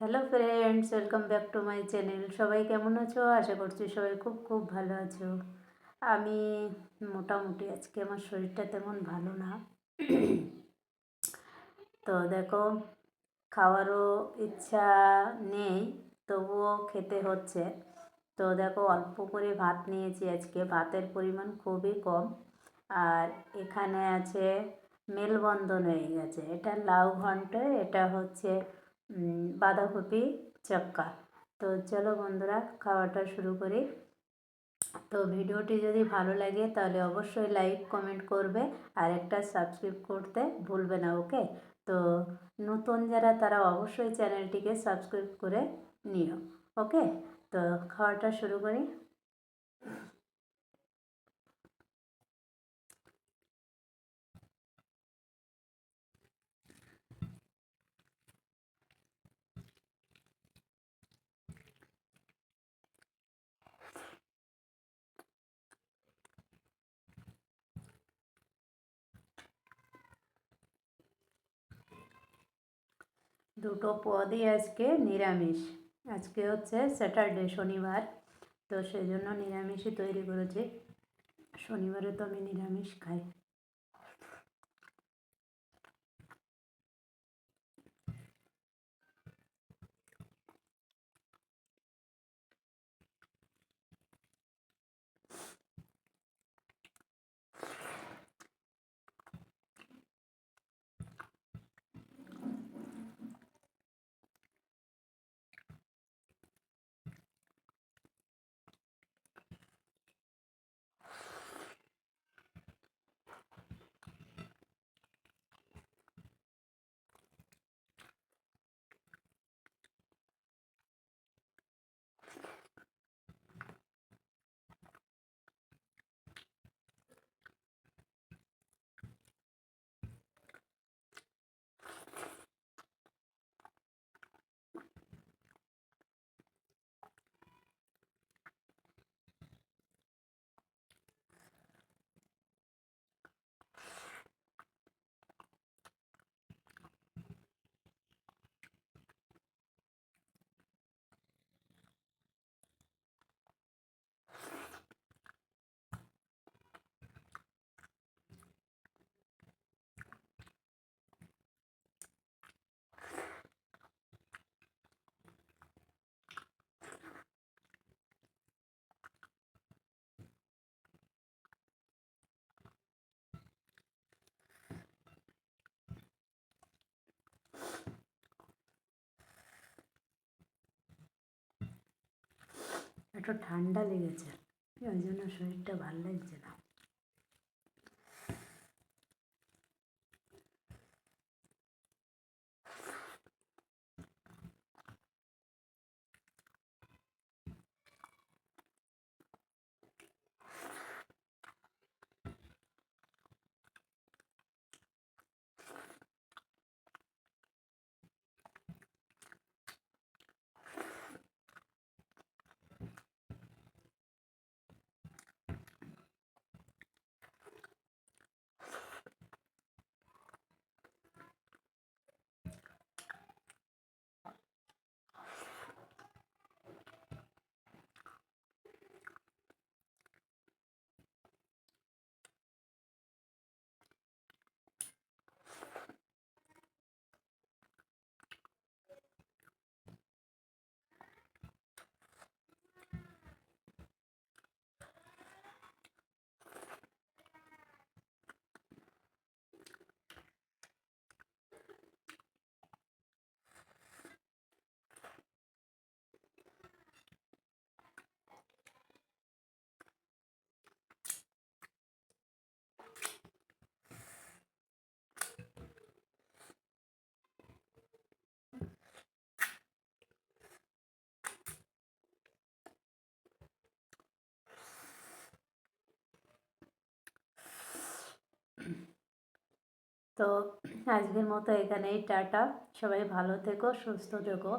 Hello friends, welcome back to my channel. সবাই কেমন আছো? আশা করছি সবাই খুব খুব ভালো আছো। আমি মোটামুটি, আজকে আমার শরীরটা তেমন ভালো না। তো দেখো, খাওয়ারও ইচ্ছা নেই, তবুও খেতে হচ্ছে। তো দেখো, অল্প করে ভাত নিয়েছি আজকে, ভাতের পরিমাণ খুবই কম। আর এখানে আছে মেলবন্ধন হয়ে গেছে, এটা লাউ ঘন্ট, এটা হচ্ছে বাঁধাকপি চক্কা। তো চলো বন্ধুরা, খাওয়াটা শুরু করি। তো ভিডিওটি যদি ভালো লাগে তাহলে অবশ্যই লাইক কমেন্ট করবে, আর একটা সাবস্ক্রাইব করতে ভুলবে না, ওকে? তো নতুন যারা, তারা অবশ্যই চ্যানেলটিকে সাবস্ক্রাইব করে নিও, ওকে? তো খাওয়াটা শুরু করি। দুটো পদই আজকে নিরামিষ। আজকে হচ্ছে স্যাটারডে, শনিবার। তো সেই জন্য নিরামিষই তৈরি করেছি। শনিবারে তো আমি নিরামিষ খাই। একটু ঠান্ডা লেগেছে, ওই জন্য শরীরটা ভালো লাগছে না। তো আজকের মতো এখানেই টাটা। সবাই ভালো থেকো, সুস্থ থেকো।